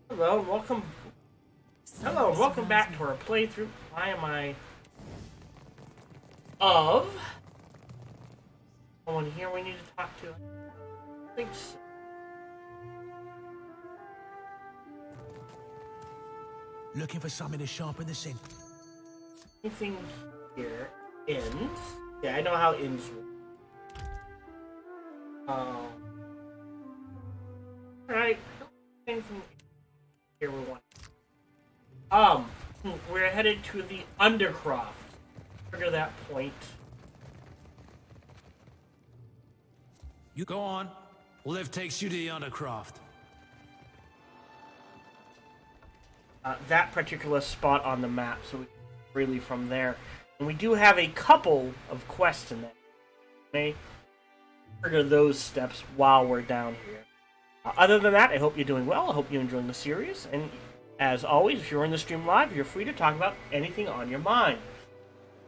Hello, welcome. Hello, welcome back to our playthrough. Why am I of someone here we need to talk to? I think so. Looking for something to sharpen the sin. Anything here? Inns. Yeah, I know how inns work. Alright. Anything here we want. We're headed to the Undercroft. Trigger that point. You go on. Lift takes you to the Undercroft. That particular spot on the map, so we can freely from there. And we do have a couple of quests in there. May trigger those steps while we're down here. Other than that, I hope you're doing well. I hope you're enjoying the series. And as always, if you're in the stream live, you're free to talk about anything on your mind.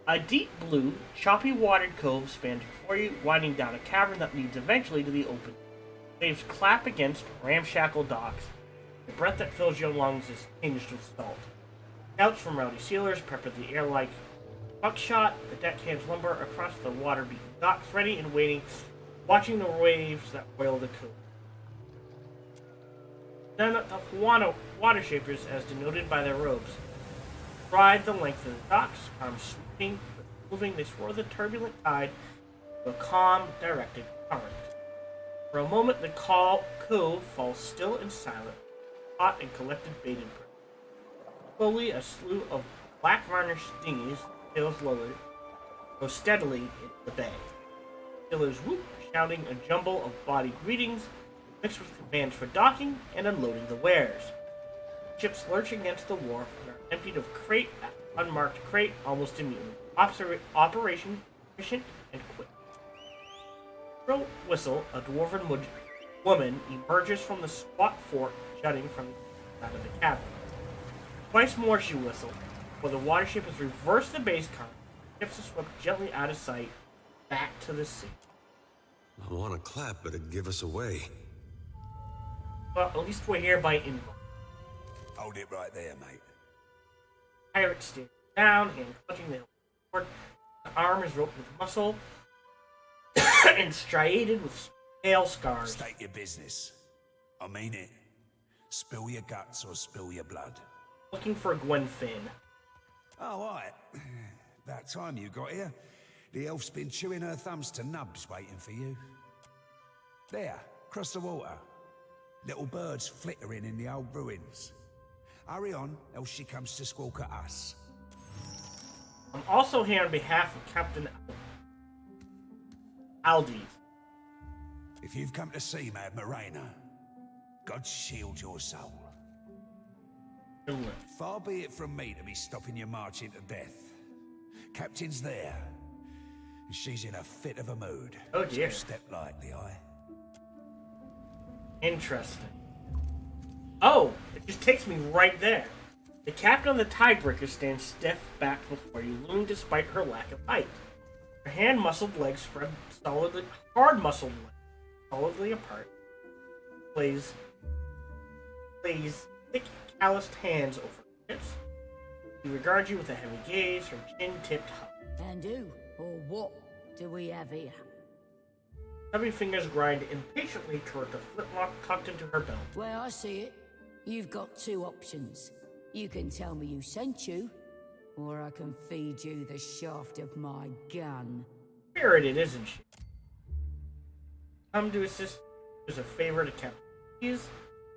A deep blue, choppy watered cove spans before you, winding down a cavern that leads eventually to the open. Waves clap against ramshackle docks. The breath that fills your lungs is tinged with salt. Shouts from rowdy sailors pepper the air like buckshot. The deckhands lumber across the water-beaten docks, ready and waiting, watching the waves that wail the cove. Then the Huano water shapers, as denoted by their robes, ride the length of the docks, arms sweeping, but moving they swirl the turbulent tide to a calm, directed current. For a moment, the cove falls still and silent, hot and collected bated breath. Slowly, a slew of black varnished dinghies, sails lowered, go steadily into the bay. Sailors whoop, shouting a jumble of body greetings, mixed with commands for docking and unloading the wares. Ships lurch against the wharf and are emptied of crate after unmarked crate almost immediately. Operation efficient and quick. Shrill whistle, a dwarven woman emerges from the squat fort jutting from the side of the cabin. Twice more she whistled, before the water ship has reversed the base current. Ships are swept gently out of sight, back to the sea. I want to clap, but it'd give us away. Well, at least we're here by invite. Hold it right there, mate. Pirate stands down, hand clutching the sword. The arm is roped with muscle and striated with pale scars. State your business. I mean it. Spill your guts or spill your blood. Looking for Gwen Finn. Oh, right. About time you got here. The elf's been chewing her thumbs to nubs waiting for you. There, across the water. Little birds flittering in the old ruins. Hurry on, else she comes to squawk at us. I'm also here on behalf of Captain Aldi. If you've come to see Mad Morena, God shield your soul. Far be it from me to be stopping your march into death. Captain's there, and she's in a fit of a mood. Oh dear. So step lightly, aye. Interesting. Oh, it just takes me right there. The captain of the Tiebreaker stands stiff back before you, looming despite her lack of height. Her hand-muscled legs spread solidly, hard-muscled legs solidly apart. Plays thick, calloused hands over her hips. She regards you with a heavy gaze, her chin tipped high. And who, or what, do we have here? Heavy fingers grind impatiently toward the flintlock tucked into her belt. Well, I see it. You've got two options. You can tell me who sent you, or I can feed you the shaft of my gun. Spirited, isn't she? Come to assist as a favor to Captain Keys,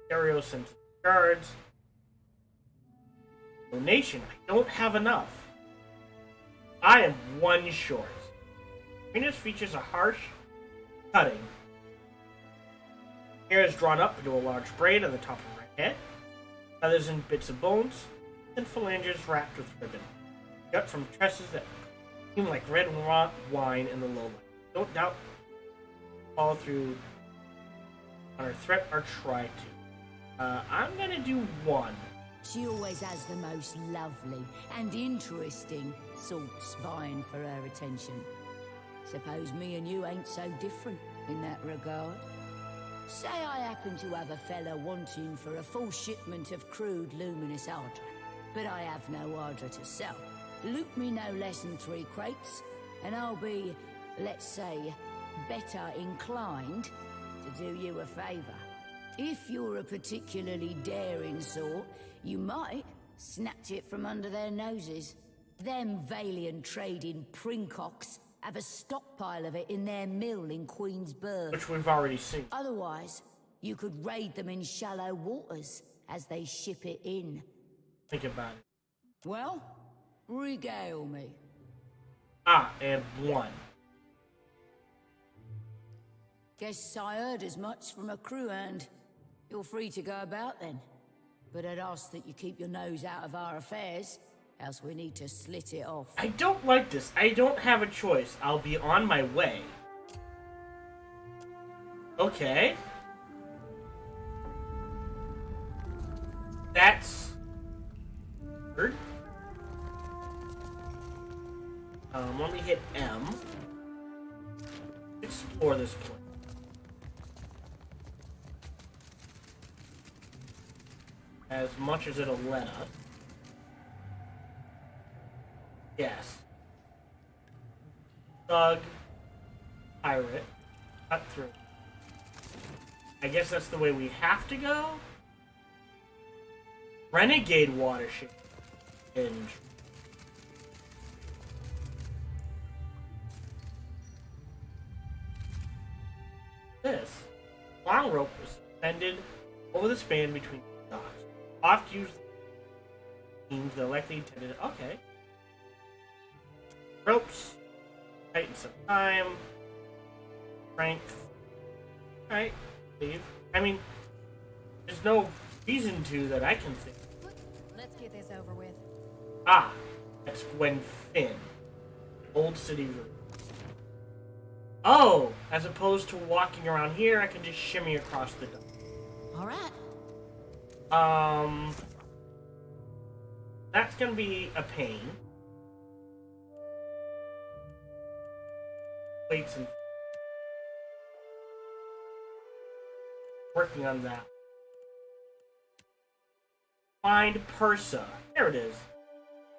stereo sensitive guards. Donation, I don't have enough. I am one short. Venus features a harsh cutting. Hair is drawn up into a large braid on the top of her head. Feathers and bits of bones, and phalanges wrapped with ribbon. Gut from tresses that seem like red wine in the low light. Don't doubt follow through on her threat or try to. I'm gonna do one. She always has the most lovely and interesting sorts vying for her attention. Suppose me and you ain't so different in that regard. Say I happen to have a fella wanting for a full shipment of crude luminous Ardra, but I have no Ardra to sell. Loot me no less than 3 crates, and I'll be, let's say, better inclined to do you a favor. If you're a particularly daring sort, you might snatch it from under their noses. Them Valiant trading princocks have a stockpile of it in their mill in Queensburg. Which we've already seen. Otherwise, you could raid them in shallow waters as they ship it in. Think about it. Well, regale me. Ah, and 1. Guess I heard as much from a crew hand. You're free to go about then. But I'd ask that you keep your nose out of our affairs, else we need to slit it off. I don't like this. I don't have a choice. I'll be on my way. Okay. That's weird. Let me hit M. Explore this place. As much as it'll let us. Yes. Thug. Pirate. Cut through. I guess that's the way we have to go. Renegade watership. Hinge. This long rope was suspended over the span between the docks. Oft used means the likely intended. Okay. Ropes. Tighten some time. Strength. Alright. Leave. I mean, there's no reason to that I can think. Let's get this over with. Ah, that's Gwen Finn. Old City Room. Oh, as opposed to walking around here, I can just shimmy across the dock. All right. That's gonna be a pain. Plates and working on that. Find Pursa. There it is.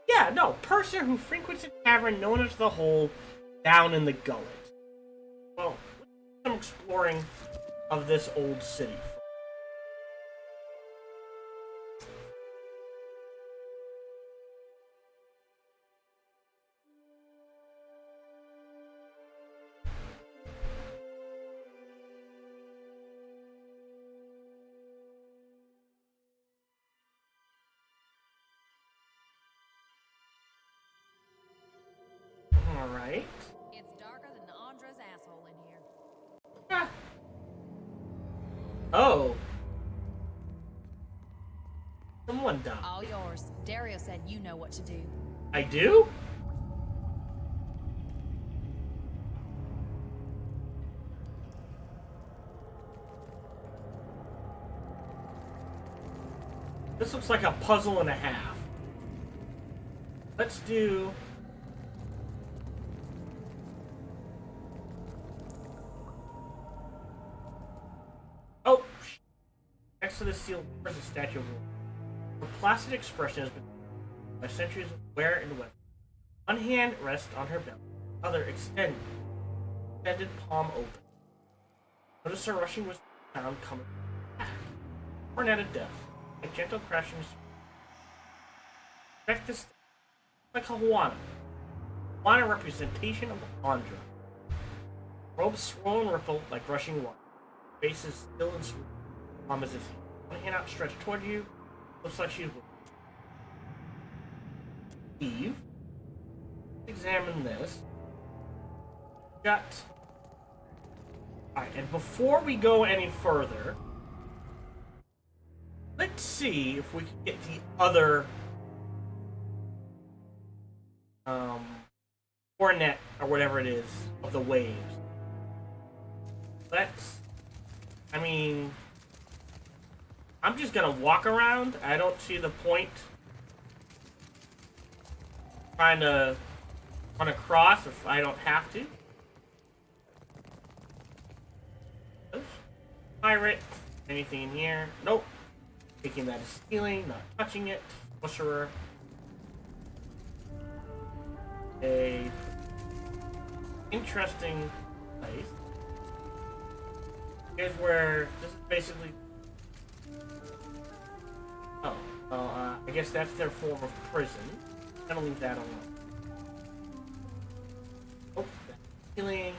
Yeah, no, Purser who frequents a tavern known as the Hole down in the gullet. Well, let's do some exploring of this old city. Alright. It's darker than Andra's asshole in here. Ah. Oh. Someone died. All yours. Dario said you know what to do. I do? This looks like a puzzle and a half. Let's do... Oh! Next to the seal is a statue of a placid expression has been by centuries of wear and weather. One hand rests on her belly, other extended palm open. Notice her rushing with sound coming back. Cornet of death, a gentle crashing. Check this like a Juana. Juana representation of Andra. Robes swirl and ripple like rushing water. Face is still and smooth. Palm is his hand. One hand outstretched toward you. Looks like she's Eve. Examine this. Got. Alright, and before we go any further, let's see if we can get the other cornet or whatever it is of the waves. Let's. I mean, I'm just gonna walk around. I don't see the point trying to run across if I don't have to. Pirate. Anything in here? Nope. Taking that as stealing, not touching it. Sorcerer. A interesting place. Here's where this is basically. Oh, well, I guess that's their form of prison. I'm gonna leave that alone. Oh, that's healing.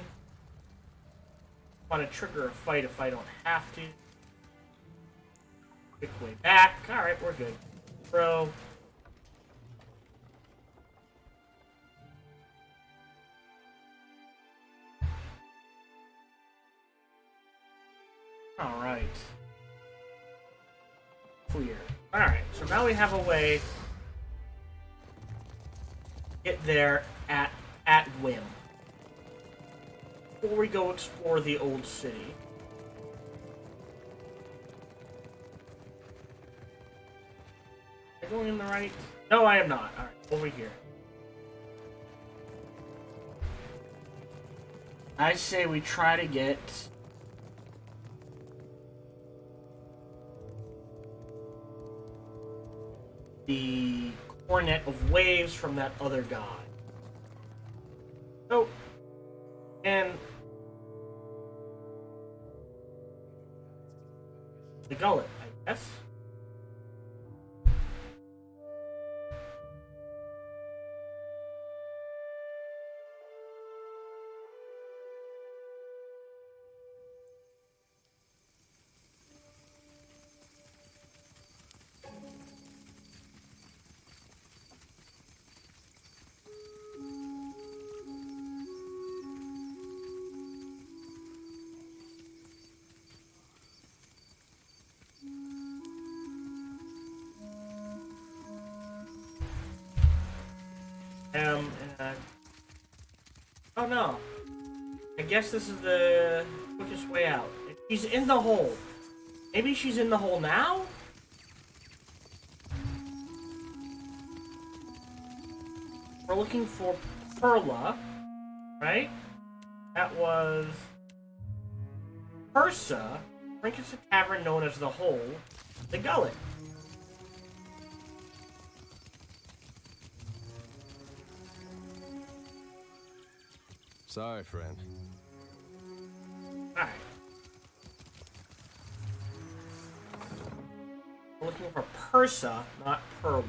Want to trigger a fight if I don't have to. Quick way back. Alright, we're good. Bro. Alright. Clear. Alright, so now we have a way to get there at whim. Before we go explore the old city. Am I going in the right? No, I am not. Alright, over here. I say we try to get the Cornet of Waves from that other guy. So, and the gullet, I guess. Oh no. I guess this is the quickest way out. She's in the hole. Maybe she's in the hole now? We're looking for Perla, right? That was Persa. Drink is a tavern known as the Hole, the Gullet. Sorry, friend. Alright. We're looking for Persa, not Perla.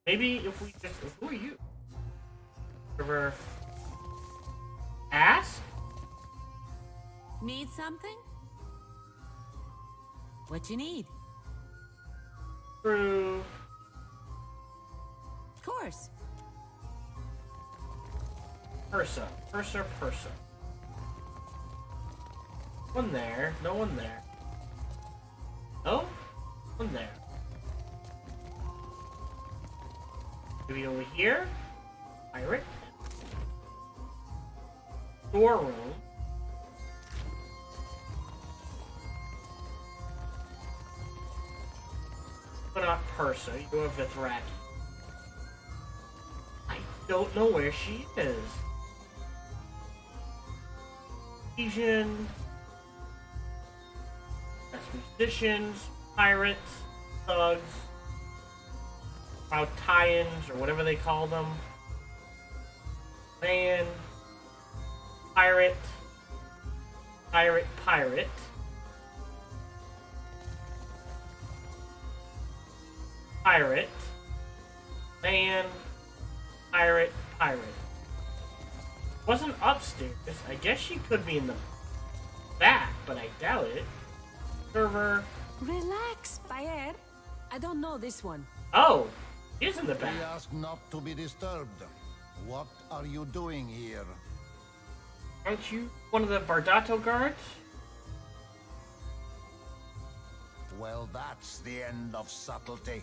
Maybe if we just... Who are you? Ever ask? Need something? What you need? True. Of course. Persa. Persa. One there. No one there. No? One there. Maybe over here? Pirate. Storeroom. But not Persa, you are Vithraki. I don't know where she is. Asian. That's musicians, pirates, thugs, tie-ins, or whatever they call them. Man. Pirate. Pirate. Pirate. Man. Pirate. Wasn't upstairs. I guess she could be in the back, but I doubt it. Server. Relax, Bayer. I don't know this one. Oh, he is in the back. We ask not to be disturbed. What are you doing here? Aren't you one of the Bardato guards? Well, that's the end of subtlety.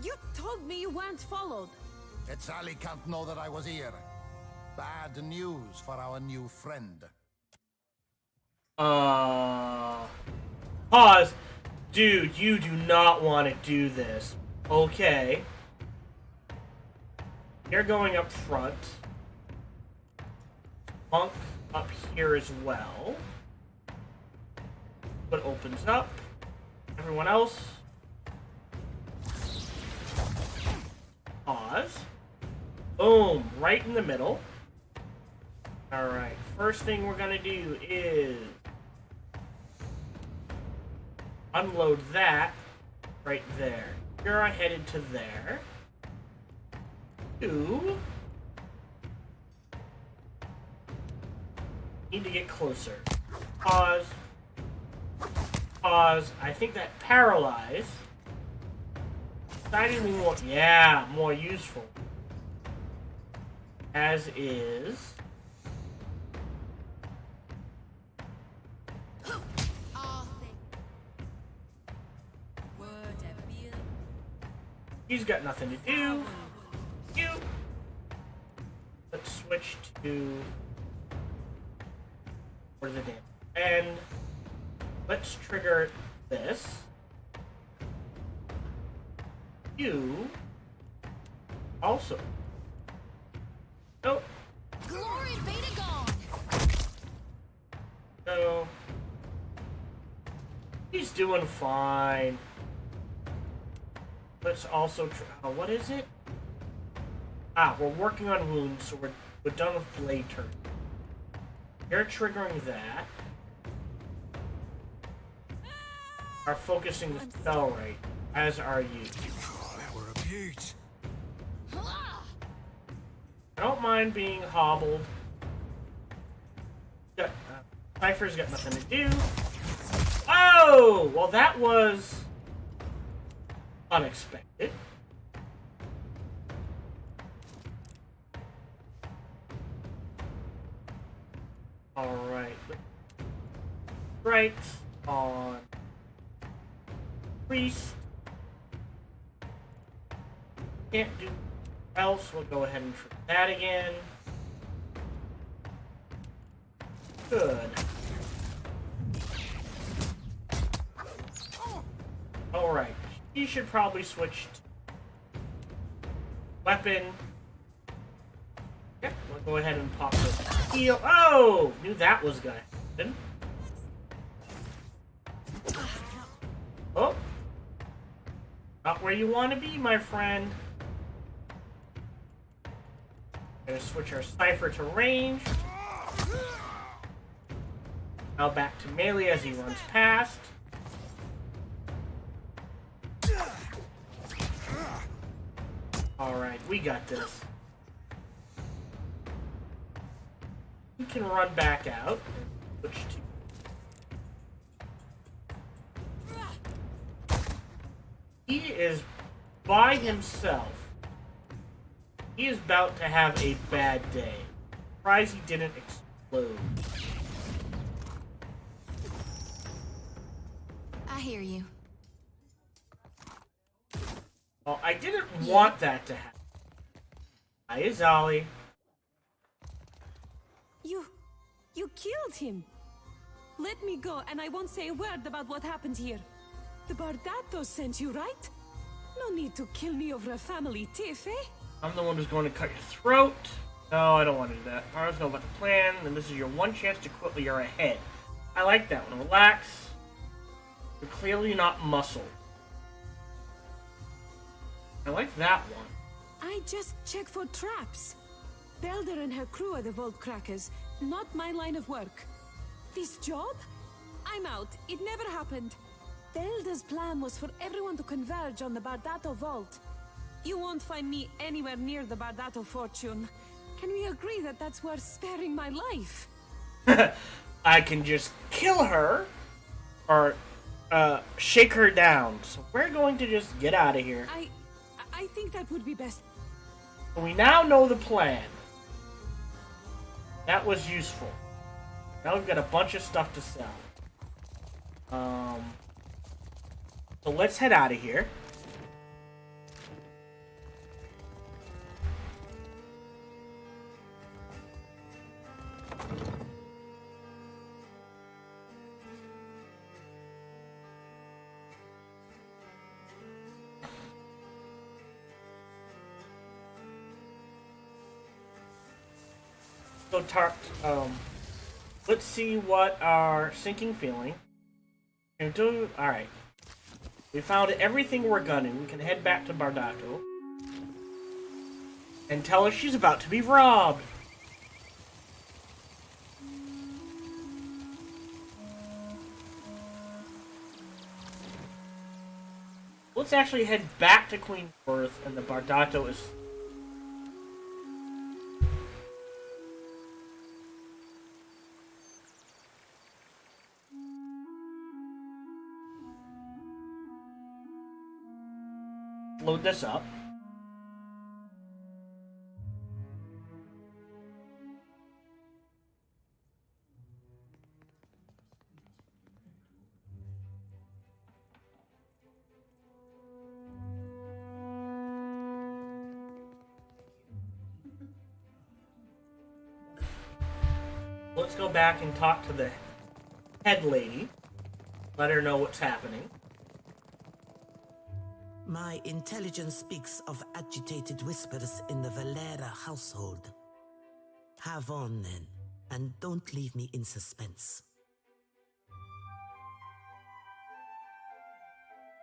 You told me you weren't followed. Etzali can't know that I was here. Bad news for our new friend. Pause. Dude, you do not want to do this. Okay. You're going up front. Monk up here as well. What opens up? Everyone else. Pause. Boom. Right in the middle. Alright. First thing we're going to do is unload that right there. Eora headed to there. 2. Need to get closer. Pause. Pause. I think that paralyze. Decided we want, yeah, more useful. As is. He's got nothing to do. You. Let's switch to for the damage. And let's trigger this. You also. Nope. Glory be to God. So he's doing fine. Let's also what is it? We're working on wounds, so we're done with blade turn. You're triggering that. Are focusing the spell rate, as are you. Oh, that were a beaut. I don't mind being hobbled. Cypher's got nothing to do. Oh! Well, that was unexpected. Alright. Right on priest. Can't do else. We'll go ahead and try that again. Good. Alright. You should probably switch to weapon. Yep, we'll go ahead and pop the heal. Oh! Knew that was gonna happen. Oh! Not where you want to be, my friend. Gonna switch our Cypher to range. Now back to melee as he runs past. Alright, we got this. We can run back out and switch to... He is by himself. He is about to have a bad day. Surprised he didn't explode. I hear you. Well, I didn't want that to happen. Hi, Azali. You killed him. Let me go, and I won't say a word about what happened here. The Bardatos sent you, right? No need to kill me over a family tiff, eh? I'm the one who's going to cut your throat. No, I don't want to do that. I was know about the plan, and this is your one chance to quit while you're ahead. I like that one. Relax. You're clearly not muscle. I like that one. I just check for traps. Belder and her crew are the vault crackers, not my line of work. This job? I'm out. It never happened. Belder's plan was for everyone to converge on the Bardato vault. You won't find me anywhere near the Bardato fortune. Can we agree that that's worth sparing my life? I can just kill her, or shake her down. So we're going to just get out of here. I think that would be best. We now know the plan. That was useful. Now we've got a bunch of stuff to sell. So let's head out of here. So, let's see what our sinking feeling. Alright. We found everything we're gunning. We can head back to Bardato. And tell her she's about to be robbed. Let's actually head back to Queen's Birth, and the Bardato is... Load this up. Let's go back and talk to the head lady. Let her know what's happening. My intelligence speaks of agitated whispers in the Valera household. Have on then, and don't leave me in suspense.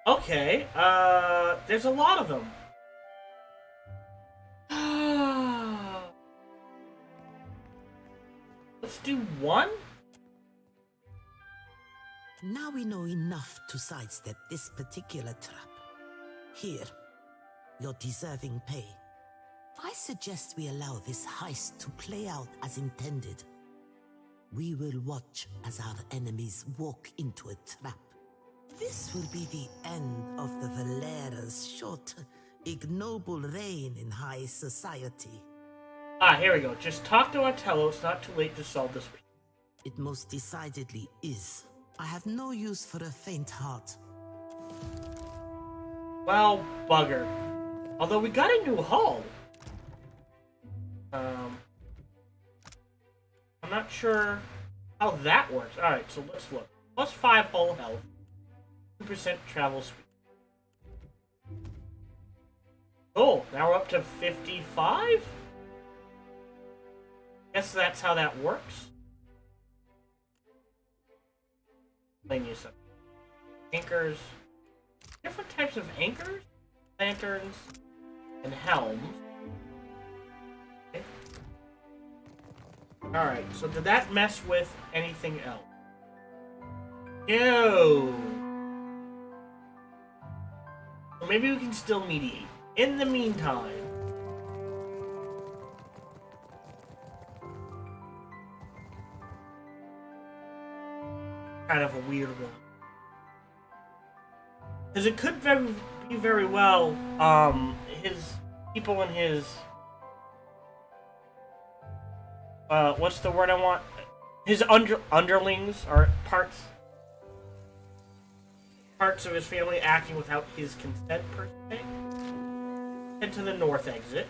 Okay, there's a lot of them. Let's do one? Now we know enough to sidestep this particular trap. Here, your deserving pay. I suggest we allow this heist to play out as intended. We will watch as our enemies walk into a trap. This will be the end of the Valera's short, ignoble reign in high society. Ah, here we go. Just talk to Otello. It's not too late to solve this. It most decidedly is. I have no use for a faint heart. Well, bugger. Although we got a new hull. I'm not sure how that works. Alright, so let's look. Plus 5 hull health. 2% travel speed. Oh, now we're up to 55? Guess that's how that works. Explain you something. Anchors. Different types of anchors, lanterns, and helms. Okay. Alright, so did that mess with anything else? No! So maybe we can still mediate. In the meantime... kind of a weird one. Because it could be very well, his people in his, what's the word I want? His underlings, or parts of his family acting without his consent, per se. Head to the north exit.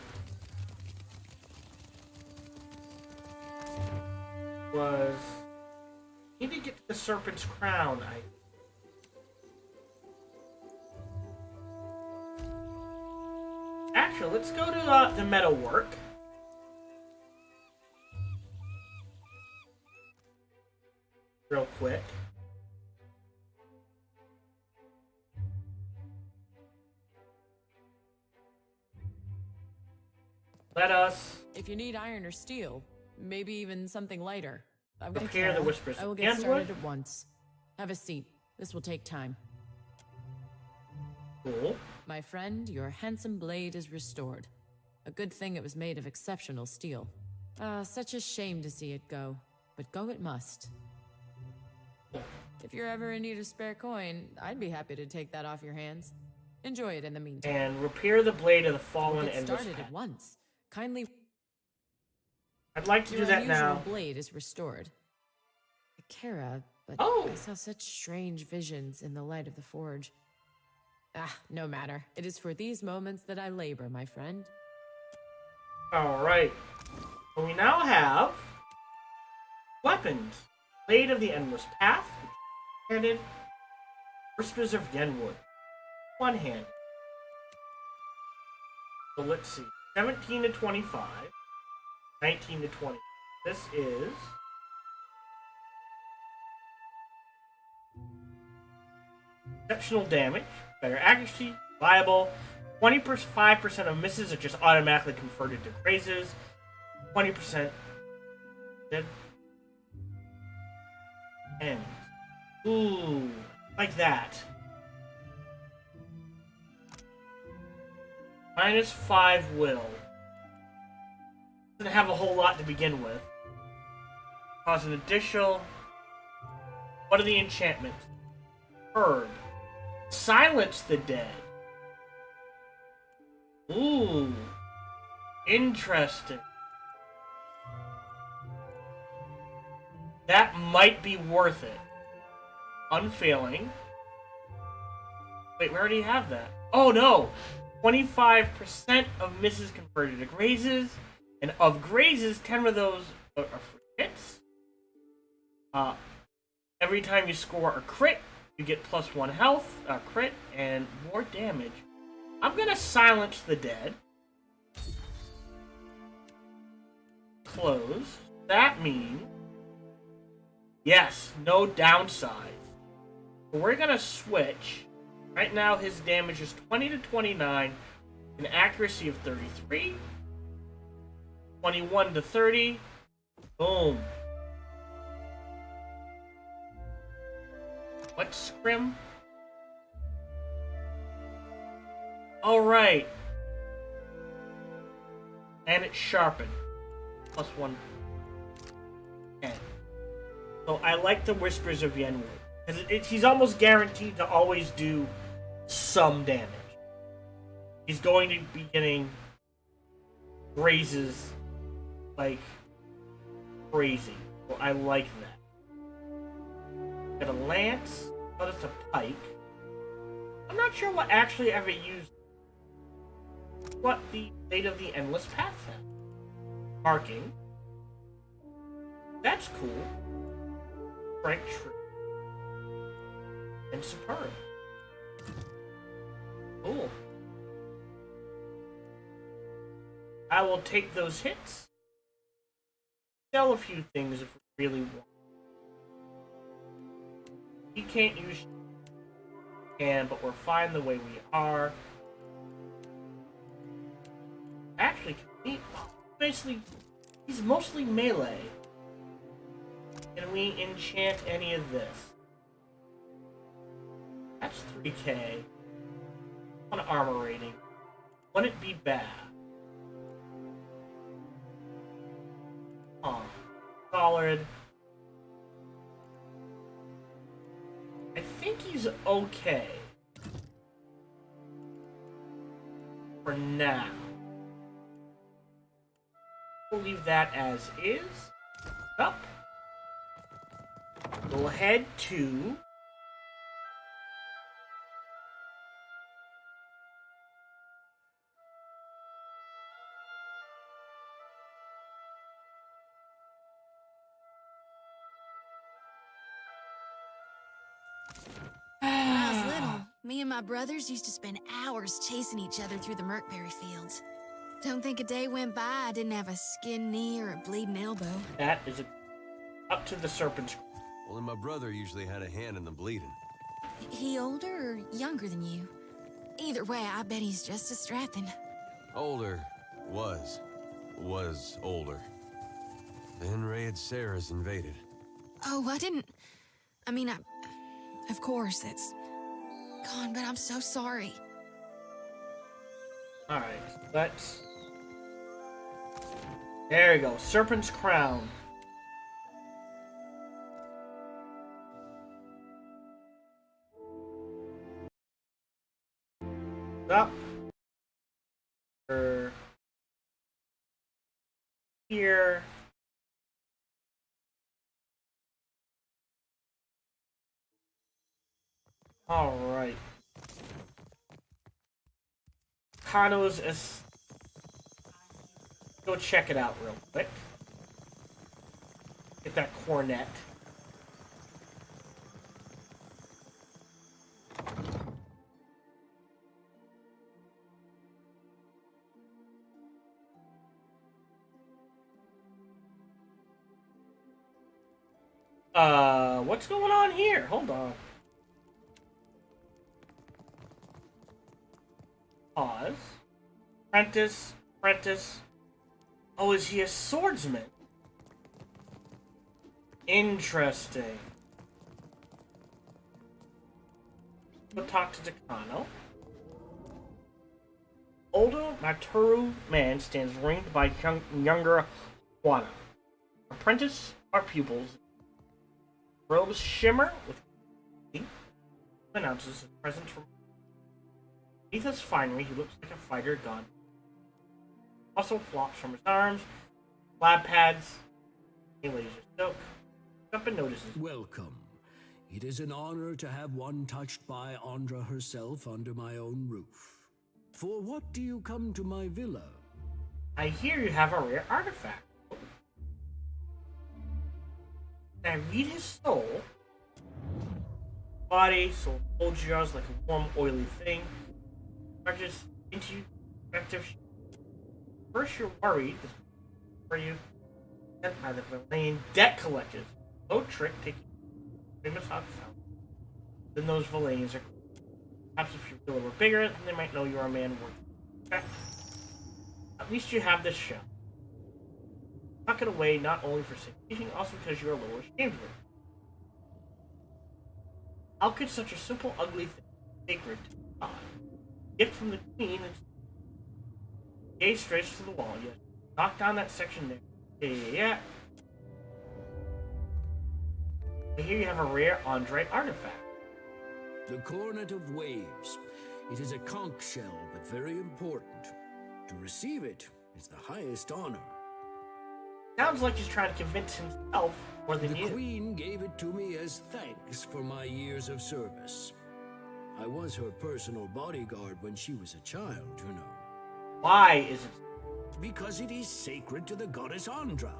Need to get to the Serpent's Crown, Actually, let's go to the metalwork. Real quick. Let us... If you need iron or steel, maybe even something lighter. I've got Prepare the whispers. I will get started at once. Have a seat. This will take time. Cool. My friend, your handsome blade is restored. A good thing it was made of exceptional steel. Such a shame to see it go. But go it must. If you're ever in need of spare coin, I'd be happy to take that off your hands. Enjoy it in the meantime. And repair the blade of the fallen Get endless started path. at once. Kindly... I'd like to do that now. Your blade is restored. Eora, but Oh! I saw such strange visions in the light of the forge. Ah, no matter. It is for these moments that I labor, my friend. Alright. So we now have weapons. Blade of the Endless Path, handed. Whispers of Yenwood. One hand. So let's see. 17 to 25. 19 to 20. This is exceptional damage, better accuracy, reliable. 25% of misses are just automatically converted to grazes. 20% dead. And ooh, like that. -5 will. Doesn't have a whole lot to begin with. Cause an additional. What are the enchantments? Herb. Silence the dead. Ooh. Interesting. That might be worth it. Unfailing. Wait, we already have that. Oh no! 25% of misses converted to grazes. And of grazes, 10 of those are free hits. Every time you score a crit, you get +1 health, crit, and more damage. I'm gonna silence the dead. Close. That means... yes, no downside. But we're gonna switch. Right now his damage is 20 to 29, an accuracy of 33, 21 to 30. Boom. What's scrim? Alright. And it's sharpened. +1. 10. So I like the Whispers of Yenwood. Because he's almost guaranteed to always do some damage. He's going to be getting grazes like crazy. So I like that. Got a lance. Oh, that's a pike. I'm not sure what actually ever used what the Fate of the Endless Path has. Marking. That's cool. Strike tree. And superb. Cool. I will take those hits. Sell a few things if we really want. We can't use can, but we're fine the way we are. Actually, basically, he's mostly melee. Can we enchant any of this? That's 3k. On armor rating. Wouldn't it be bad? Solid. I think he's okay. For now. We'll leave that as is. Up. We'll head to... When I was little, me and my brothers used to spend hours chasing each other through the Merkberry fields. Don't think a day went by I didn't have a skinned knee or a bleeding elbow. That is up to the serpent's. Well, and my brother usually had a hand in the bleeding. He older or younger than you? Either way, I bet he's just as strapping. Older. Was older. Then Raid Sarah's invaded. Oh, of course, that's gone, but I'm so sorry. Alright, let's... There we go, Serpent's Crown. Up. Here. Alright. Kano's is... Go check it out real quick. Get that cornet. What's going on here? Hold on. Pause. Apprentice. Oh, is he a swordsman? Interesting. We'll talk to Decano. Older Maturu man stands ringed by younger Juana. Apprentice are pupils. Robes shimmer with announces his presence from beneath his finery. He looks like a fighter gun. Muscle flops from his arms. Lab pads. A laser silk. Up and notices. Welcome. It is an honor to have one touched by Andra herself under my own roof. For what do you come to my villa? I hear you have a rare artifact. Can I read his soul? Body, soul cold jars like a warm, oily thing. Charges into you. First, you're worried. For you, sent by the villain debt collectors. No trick taking famous hot sound. Then those villains are. Perhaps if your villa were bigger, then they might know you're a man worth respect. At least you have this shell. Tuck it away not only for safekeeping, also because you're a little ashamed of it. How could such a simple, ugly thing be sacred to God? Gift from the queen and gaze straight to the wall. Yes. Knock down that section there. Yeah. I hear you have a rare Andre artifact. The Coronet of Waves. It is a conch shell, but very important. To receive it is the highest honor. Sounds like he's trying to convince himself more than you. The Queen gave it to me as thanks for my years of service. I was her personal bodyguard when she was a child, you know. Why is it? Because it is sacred to the goddess Andra.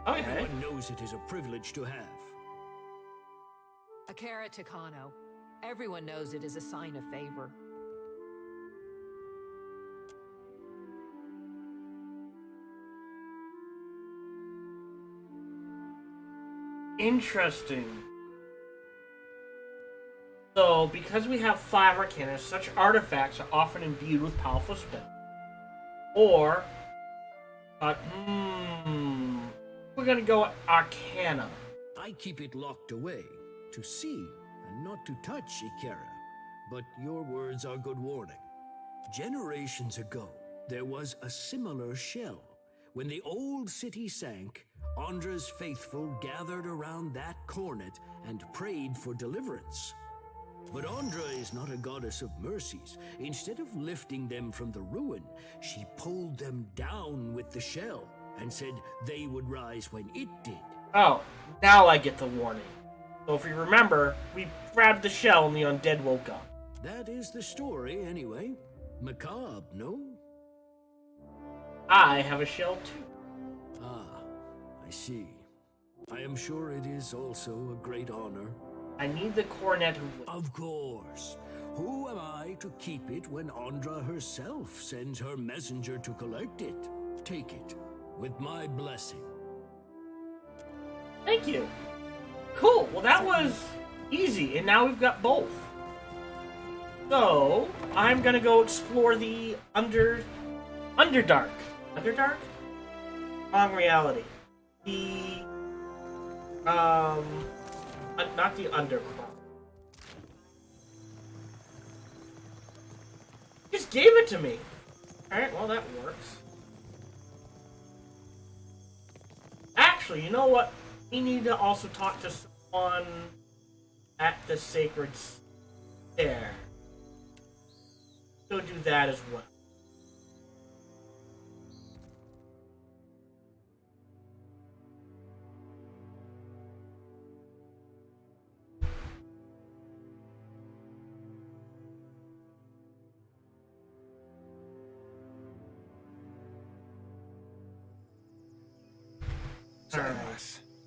Okay. Everyone knows it is a privilege to have. Akara Takano. Everyone knows it is a sign of favor. Interesting. So, because we have 5 arcana, such artifacts are often imbued with powerful spells. Or, we're gonna go arcana. I keep it locked away, to see and not to touch, Ikera. But your words are good warning. Generations ago, there was a similar shell. When the old city sank, Andra's faithful gathered around that cornet and prayed for deliverance. But Andra is not a goddess of mercies. Instead of lifting them from the ruin, she pulled them down with the shell and said they would rise when it did. Oh, now I get the warning. So if you remember, we grabbed the shell and the undead woke up. That is the story, anyway. Macabre, no? I have a shell too. Ah, I see. I am sure it is also a great honor. I need the coronet of course. Who am I to keep it when Andra herself sends her messenger to collect it? Take it, with my blessing. Thank you. Cool, well that was easy, and now we've got both. So, I'm gonna go explore the Underdark. Underdark? Wrong reality. The, not the Undercroft. Just gave it to me. Alright, well that works. Actually, you know what? We need to also talk to someone at the Sacred Stair. Go do that as well.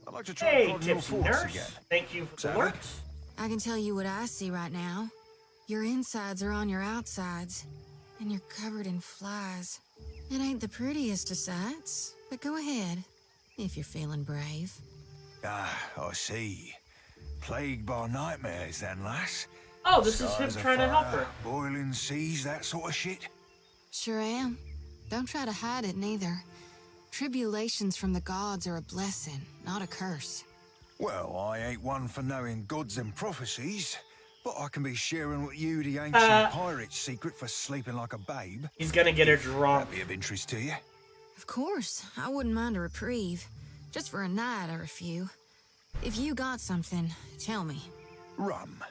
I'd like to try Hey, prodding your Tipsy force Nurse. again. Thank you for the works. I can tell you what I see right now. Your insides are on your outsides, and you're covered in flies. It ain't the prettiest of sights, but go ahead, if you're feeling brave. Ah, I see. Plagued by nightmares then, lass. Oh, this is him Skies trying to help afire, her. Boiling seas, that sort of shit? Sure am. Don't try to hide it, neither. Tribulations from the gods are a blessing, not a curse. Well, I ain't one for knowing gods and prophecies, but I can be sharing with you the ancient pirate's secret for sleeping like a babe. He's gonna get her drunk. That'd be of interest to you. Of course, I wouldn't mind a reprieve. Just for a night or a few. If you got something, tell me. Rum.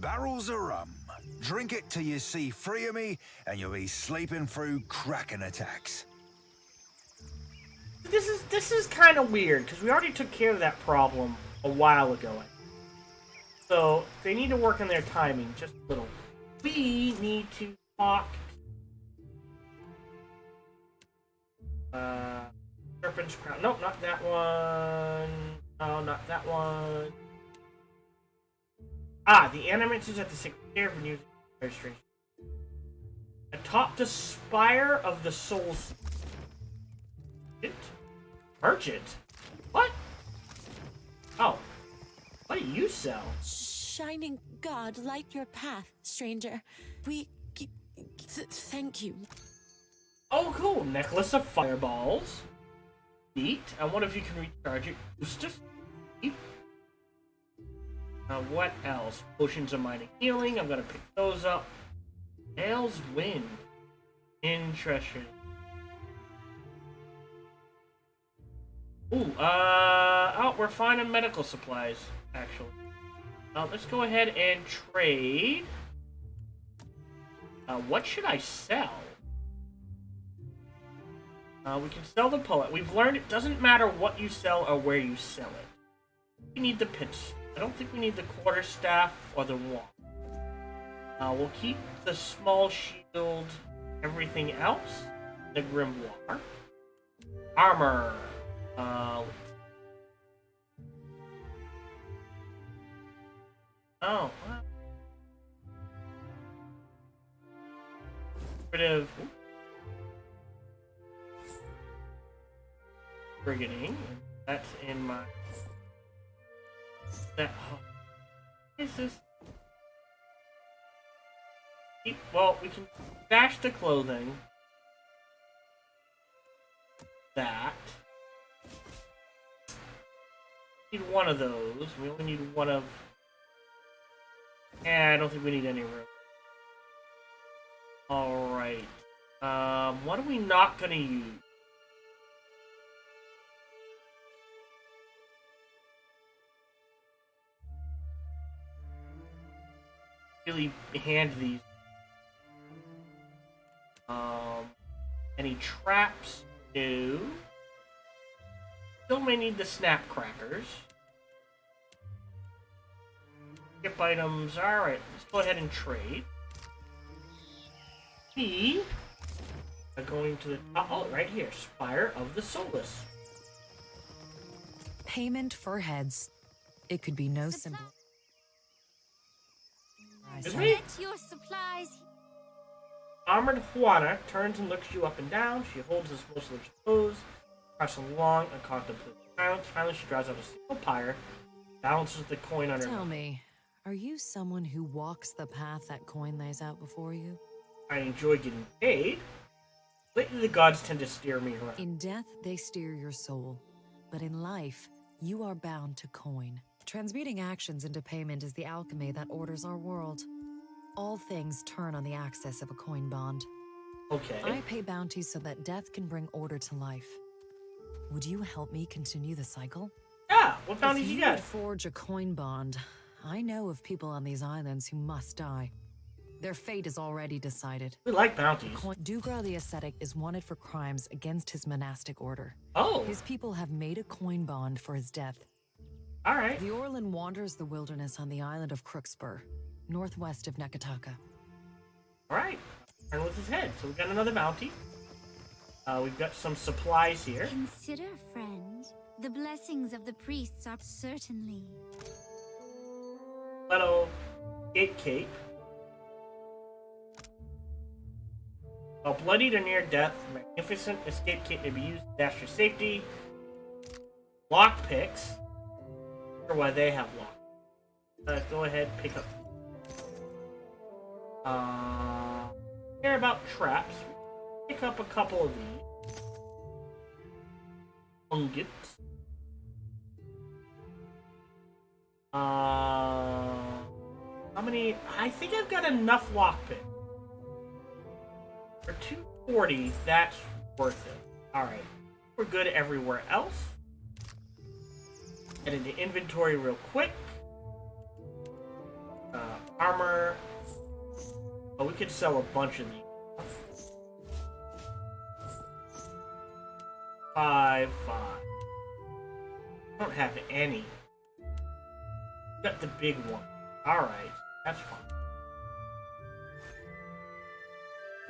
Barrels of rum. Drink it till you see free of me, and you'll be sleeping through Kraken attacks. This is kind of weird, because we already took care of that problem a while ago. So, they need to work on their timing just a little. We need to talk... Serpent's Crown. Nope, not that one. No, not that one. Ah, the animators at the Secretary of News Registration. Atop the spire of the Souls... Merchant? What? Oh. What do you sell? Shining God, light your path, stranger. Thank you. Oh, cool. Necklace of fireballs. Neat. And what if you can recharge it? Just neat. What else? Potions of mining healing. I'm gonna pick those up. Nails wind. Interesting. Ooh, oh, we're finding medical supplies, actually. Let's go ahead and trade. What should I sell? We can sell the poet. We've learned it doesn't matter what you sell or where you sell it. We need the pitch. I don't think we need the quarterstaff or the wand. We'll keep the small shield, everything else. The grimoire. Armor. Oh. Rid of brigading. That's in my. That. What is this? Well, we can stash the clothing. That. Need one of those. We only need one of. I don't think we need any room. Alright. What are we not gonna use? Really hand these. Any traps? No. Still may need the snap crackers. Skip items. Alright, let's go ahead and trade. We are going to the top. Oh, right here. Spire of the Soulless. Payment for heads. It could be no symbol. Me? Your supplies. Armored Juana turns and looks you up and down. She holds this mostly pose, pressing along and contemplates silence. Finally, she draws out a single pyre, balances the coin on her. Tell me, are you someone who walks the path that coin lays out before you? I enjoy getting paid. Lately, the gods tend to steer me around. In death, they steer your soul. But in life, you are bound to coin. Transmuting actions into payment is the alchemy that orders our world. All things turn on the axis of a coin bond. Okay. I pay bounties so that death can bring order to life. Would you help me continue the cycle? Yeah, what bounties you got? If you forge a coin bond, I know of people on these islands who must die. Their fate is already decided. We like bounties. Dugra the Ascetic is wanted for crimes against his monastic order. Oh. His people have made a coin bond for his death. Alright. The Orlan wanders the wilderness on the island of Crookspur, northwest of Nekataka. Alright. Turn with his head. So we've got another bounty. We've got some supplies here. Consider, friend, the blessings of the priests are certainly. Little gate cape. While bloodied or near death, magnificent escape kit may be used to dash your safety. Lockpicks. Or why they have lock. Go ahead, pick up. Care about traps. Pick up a couple of these. Ingots. How many? I think I've got enough lockpick. For 240, that's worth it. Alright. We're good everywhere else. Get into inventory real quick. Armor. Oh, we could sell a bunch of these. 5. I don't have any. Got the big one. Alright, that's fine.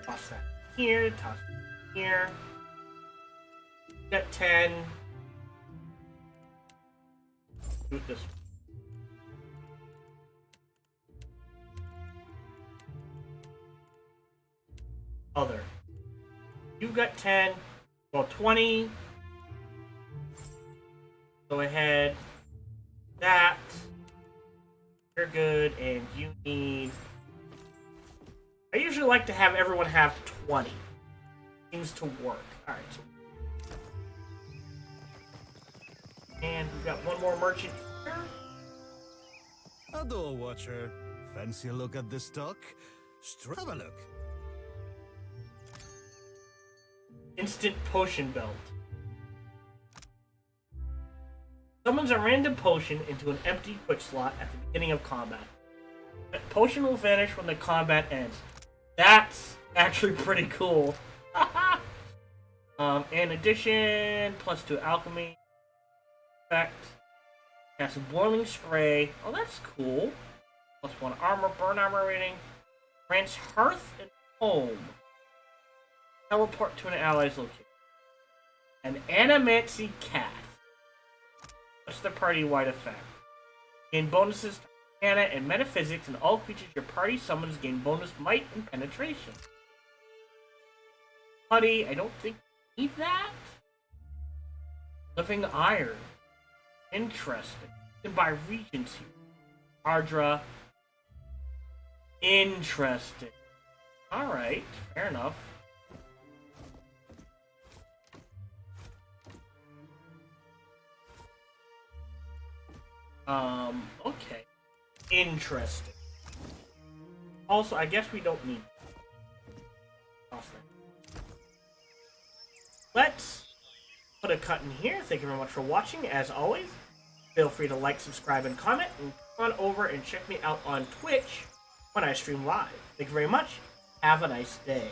Toss that here, toss that here. Got 10. Do it this way. Other. You've got 10. Well, 20. Go ahead. That. You're good, and you need... I usually like to have everyone have 20. Seems to work. Alright, so... And we've got one more merchant here. Hello, Watcher. Fancy a look at this stock? Have a look. Instant potion belt. Summons a random potion into an empty quick slot at the beginning of combat. That potion will vanish when the combat ends. That's actually pretty cool. In addition, +2 alchemy effect. Cast a boiling spray. Oh, that's cool. +1 armor, burn armor rating. Grants hearth and home. Teleport to an ally's location. An animancy cat. What's the party-wide effect? Gain bonuses to Arcana and Metaphysics, and all creatures your party summons gain bonus might and penetration. Putty, I don't think we need that. Living Iron. Interesting. You can buy Regency. Ardra. Interesting. Alright, fair enough. Okay. Interesting. Also, I guess we don't need... Let's put a cut in here. Thank you very much for watching. As always, feel free to like, subscribe, and comment. And come on over and check me out on Twitch when I stream live. Thank you very much. Have a nice day.